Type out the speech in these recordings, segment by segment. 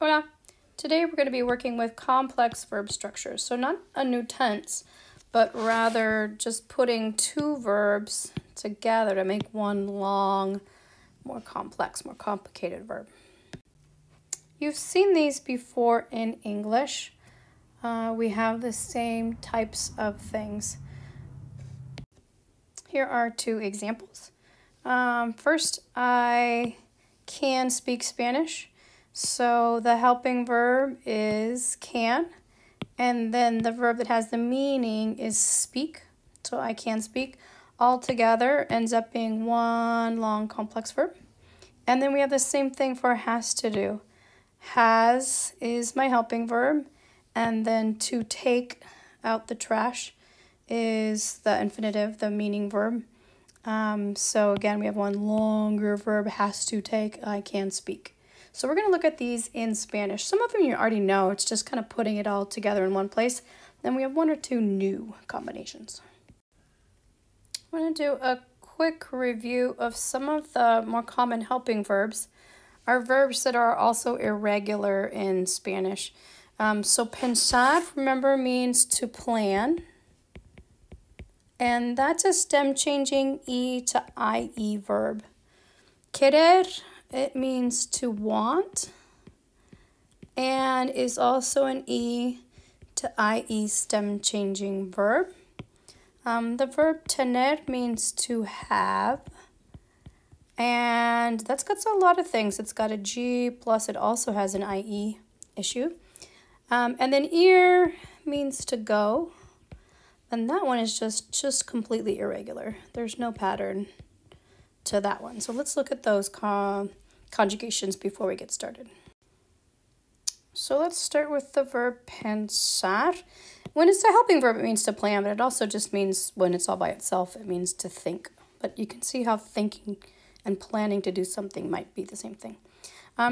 Hola! Today we're going to be working with complex verb structures. So not a new tense, but rather just putting two verbs together to make one long, more complex, more complicated verb. You've seen these before in English. We have the same types of things. Here are two examples. First, I can speak Spanish. So the helping verb is can, and then the verb that has the meaning is speak. So I can speak. All together ends up being one long complex verb. And then we have the same thing for has to do. Has is my helping verb, and then to take out the trash is the infinitive, the meaning verb. So again, we have one longer verb, has to take, I can speak. So we're going to look at these in Spanish. Some of them you already know. It's just kind of putting it all together in one place. Then we have one or two new combinations. I'm going to do a quick review of some of the more common helping verbs. Are verbs that are also irregular in Spanish. So pensar, remember, means to plan. And that's a stem changing E to IE verb. Querer, it means to want, and is also an E to IE stem changing verb. The verb tener means to have, and that's got a lot of things. It's got a G, plus it also has an IE issue. And then ir means to go, and that one is just completely irregular. There's no pattern to that one. So let's look at those conjugations before we get started. So let's start with the verb pensar. When it's a helping verb, it means to plan, but it also just means when it's all by itself, it means to think. But you can see how thinking and planning to do something might be the same thing.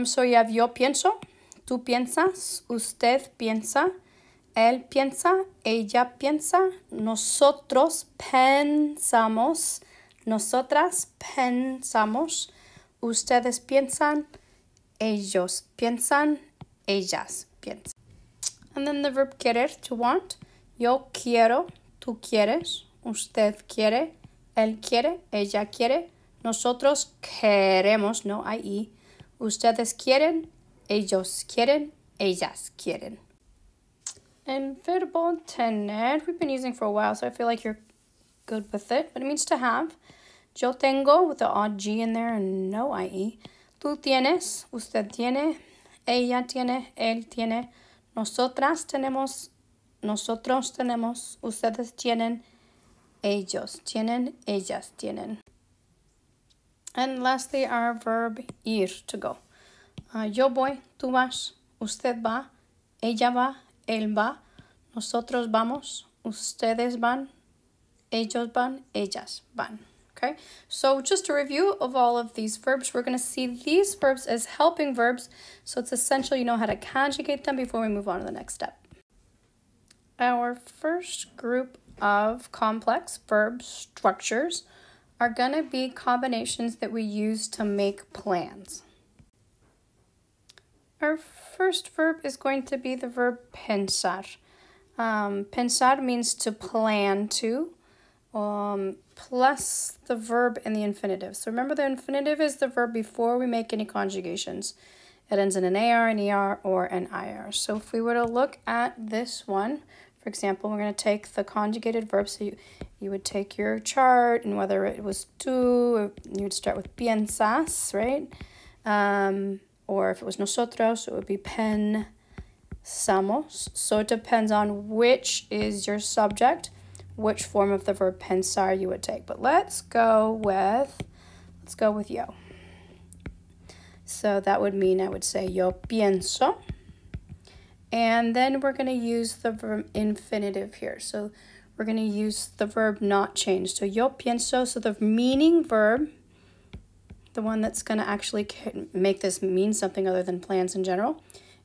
So you have yo pienso, tú piensas, usted piensa, él piensa, ella piensa, nosotros pensamos, nosotras pensamos, ustedes piensan, ellos piensan, ellas piensan. And then the verb querer, to want. Yo quiero, tú quieres, usted quiere, él quiere, ella quiere, nosotros queremos, no IE, ustedes quieren, ellos quieren, ellas quieren. And verbo tener, we've been using for a while, so I feel like you're good with it, but it means to have. Yo tengo, with the odd G in there and no IE. Tú tienes, usted tiene, ella tiene, él tiene, nosotras tenemos, nosotros tenemos, ustedes tienen, ellos tienen, ellas tienen. And lastly, our verb ir, to go. Yo voy, tú vas, usted va, ella va, él va, nosotros vamos, ustedes van, ellos van, ellas van. Okay, so just a review of all of these verbs. We're going to see these verbs as helping verbs, so it's essential you know how to conjugate them before we move on to the next step. Our first group of complex verb structures are going to be combinations that we use to make plans. Our first verb is going to be the verb pensar. Pensar means to plan to, plus the verb and the infinitive. So remember, the infinitive is the verb before we make any conjugations. It ends in an AR, an ER, or an IR. So if we were to look at this one, for example, we're going to take the conjugated verb. So you would take your chart, and whether it was tú, you would start with piensas, right? Or if it was nosotros, it would be pensamos. So it depends on which is your subject, which form of the verb pensar you would take. But let's go with yo. So that would mean I would say yo pienso. And then we're going to use the verb infinitive here. So we're going to use the verb not change. So yo pienso, so the meaning verb, the one that's going to actually make this mean something other than plans in general,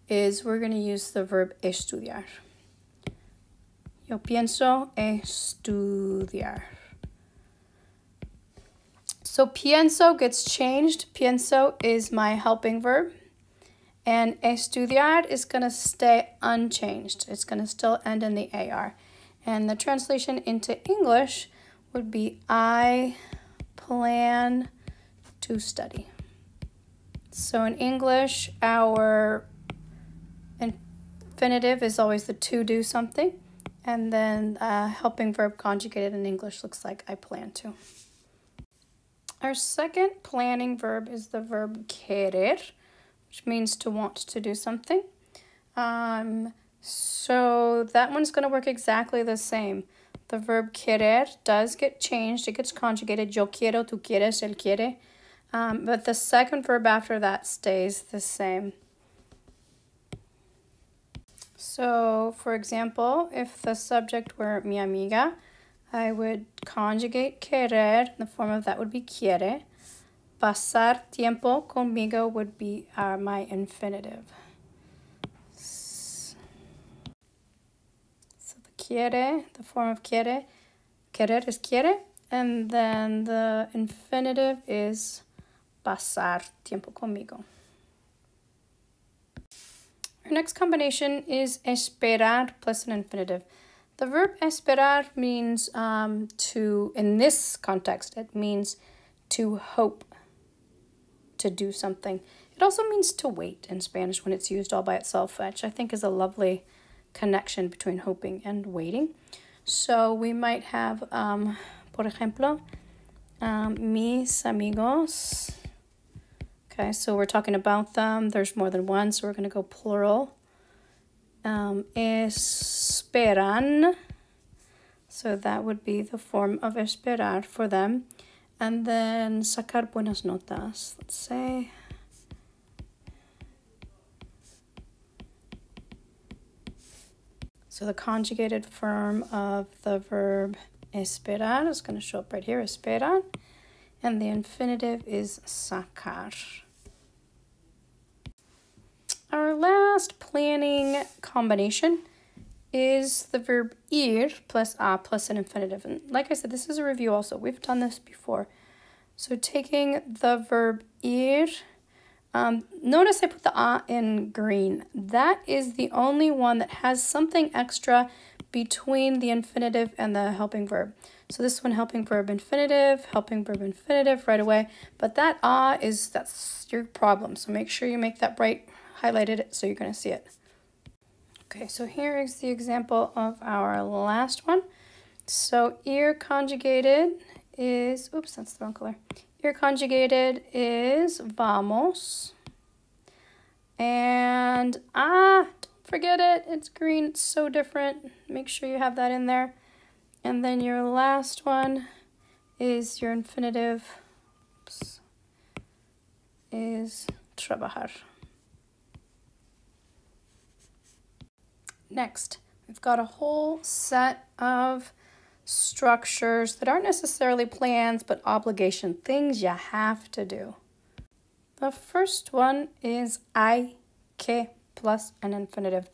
is we're going to use the verb estudiar. Yo pienso estudiar. So pienso gets changed. Pienso is my helping verb. And estudiar is going to stay unchanged. It's going to still end in the AR. And the translation into English would be I plan to study. So in English, our infinitive is always the to do something. And then helping verb conjugated in English looks like I plan to. Our second planning verb is the verb querer, which means to want to do something. So that one's going to work exactly the same. The verb querer does get changed. It gets conjugated. Yo quiero, tú quieres, él quiere. But the second verb after that stays the same. So, for example, if the subject were mi amiga, I would conjugate querer. The form of that would be quiere. Pasar tiempo conmigo would be my infinitive. So the quiere, the form of querer is quiere, and then the infinitive is pasar tiempo conmigo. Our next combination is esperar plus an infinitive. The verb esperar means to, in this context, it means to hope to do something. It also means to wait in Spanish when it's used all by itself, which I think is a lovely connection between hoping and waiting. So we might have, por ejemplo, mis amigos. Okay, so we're talking about them. There's more than one, so we're going to go plural. Esperan. So that would be the form of esperar for them. And then sacar buenas notas. Let's say. So the conjugated form of the verb esperar is going to show up right here, esperan. And the infinitive is sacar. Our last planning combination is the verb ir plus a plus an infinitive. And like I said, this is a review also. We've done this before. So taking the verb ir, notice I put the a in green. That is the only one that has something extra between the infinitive and the helping verb. So this one, helping verb infinitive right away. But that a is, that's your problem. So make sure you make that bright highlighted so you're going to see it. Okay, so here is the example of our last one. So ir conjugated is, oops, that's the wrong color. Ir conjugated is vamos. And don't forget it, it's green, it's so different. Make sure you have that in there. And then your last one is your infinitive, oops, is trabajar. Next, we've got a whole set of structures that aren't necessarily plans, but obligation, things you have to do. The first one is hay que plus an infinitive.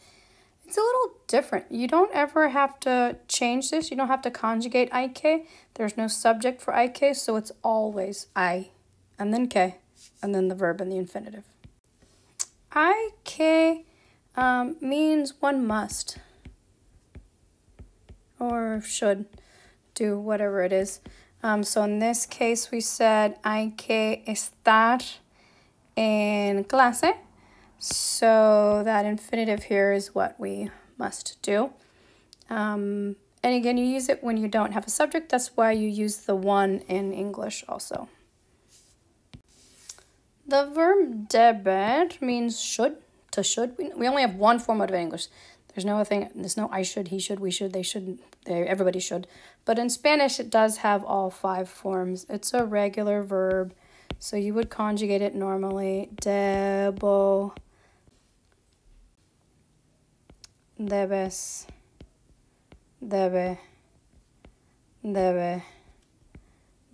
It's a little different. You don't ever have to change this. You don't have to conjugate hay que. There's no subject for hay que, so it's always hay, and then que, and then the verb and the infinitive. Hay que means one must or should do whatever it is. So in this case, we said hay que estar en clase. So that infinitive here is what we must do. And again, you use it when you don't have a subject. That's why you use the one in English also. The verb deber means should, to should. We only have one form out of English. There's no thing. There's no I should, he should, we should, they should, everybody should. But in Spanish, it does have all 5 forms. It's a regular verb, so you would conjugate it normally. Debo, debes, debe, debe,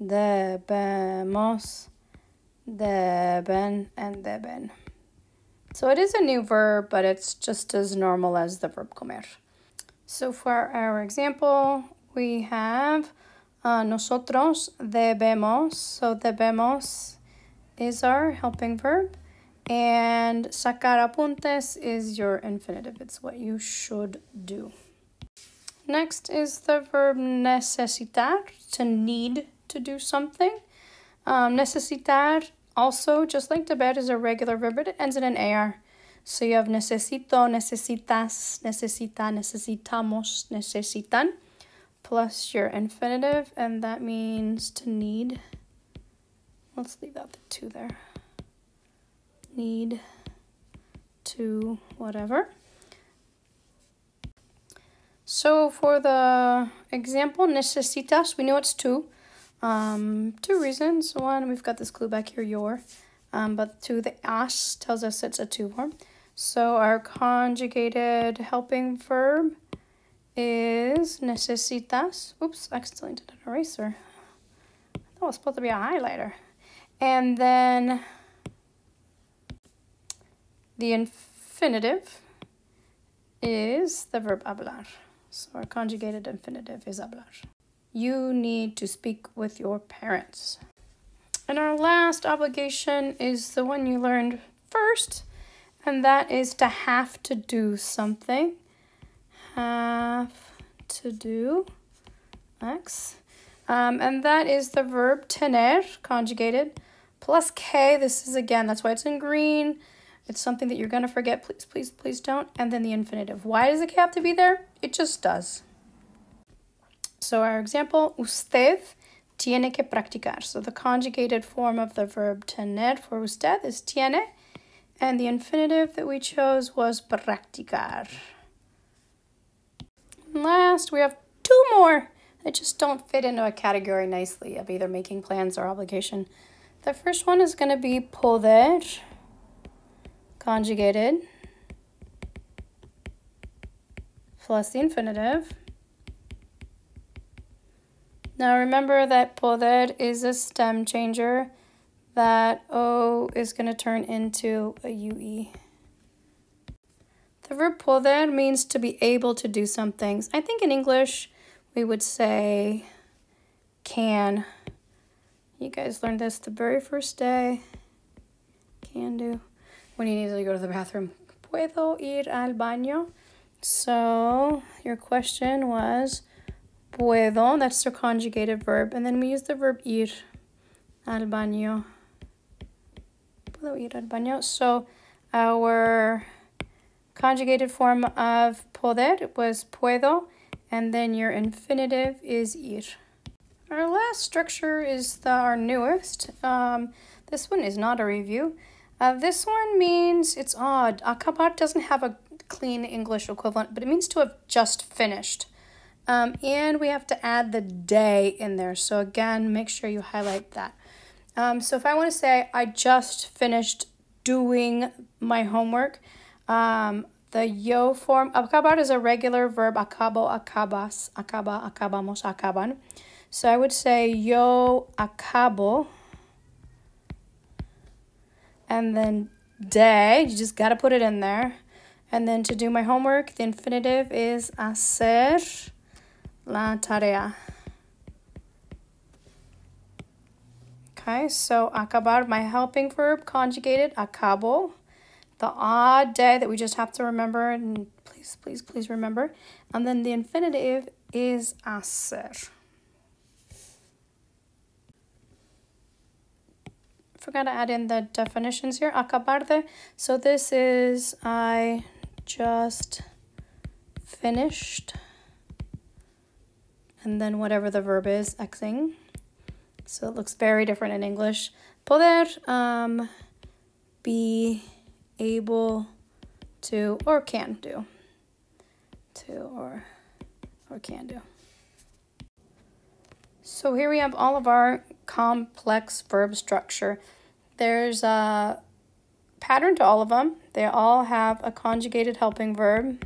debemos, deben, and deben. So it is a new verb, but it's just as normal as the verb comer. So for our example, we have nosotros debemos. So debemos is our helping verb, And sacar apuntes is your infinitive. It's what you should do. Next is the verb necesitar, to need to do something. Necesitar, also, just like deber, is a regular verb, but it ends in an AR. So you have necesito, necesitas, necesita, necesitamos, necesitan, plus your infinitive, and that means to need. Let's leave out the to there. Need to whatever. So for the example, necesitas, we know it's two. Two reasons. One, we've got this clue back here, your. But two, the as tells us it's a to form. So our conjugated helping verb is necesitas. Oops, I accidentally did an eraser. That was supposed to be a highlighter. And then the infinitive is the verb hablar. So our conjugated infinitive is hablar. You need to speak with your parents. And our last obligation is the one you learned first, and that is to have to do something. Have to do, X. And that is the verb tener, conjugated, plus K. This is, again, that's why it's in green. It's something that you're going to forget. Please, please, please don't. And then the infinitive. Why does the K have to be there? It just does. So our example, usted tiene que practicar. So the conjugated form of the verb tener for usted is tiene. And the infinitive that we chose was practicar. And last, we have two more that just don't fit into a category nicely of either making plans or obligation. The first one is going to be poder, conjugated, plus the infinitive. Now remember that poder is a stem changer. That O is going to turn into a UE. The verb poder means to be able to do some things. I think in English we would say can. You guys learned this the very first day. Can do. When you need to go to the bathroom. Puedo ir al baño. So your question was puedo, that's the conjugated verb, and then we use the verb ir al baño. Puedo ir al baño. So our conjugated form of poder was puedo, and then your infinitive is ir. Our last structure is our newest. This one is not a review. This one means, it's odd. Acabar doesn't have a clean English equivalent, but it means to have just finished. And we have to add the day in there. So again, make sure you highlight that. So if I want to say, I just finished doing my homework, the yo form, acabar is a regular verb, acabo, acabas, acaba, acabamos, acaban. So I would say yo acabo, and then day, you just got to put it in there. And then to do my homework, the infinitive is hacer la tarea. Okay, so acabar, my helping verb, conjugated, acabo. The odd day that we just have to remember, and please, please, please remember. And then the infinitive is hacer. Forgot to add in the definitions here. Acabar de. So this is I just finished. And then whatever the verb is, Xing. So it looks very different in English. Poder, be able to, or can do. To or can do. So here we have all of our complex verb structure. There's a pattern to all of them. They all have a conjugated helping verb.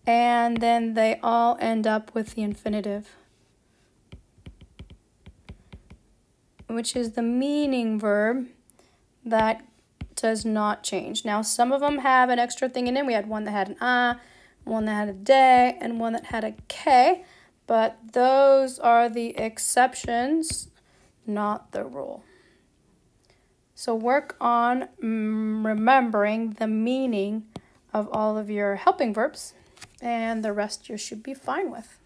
And then they all end up with the infinitive, which is the meaning verb that does not change. Now, some of them have an extra thing in it. We had one that had an a, one that had a de, and one that had a k. But those are the exceptions, not the rule. So work on remembering the meaning of all of your helping verbs, and the rest you should be fine with.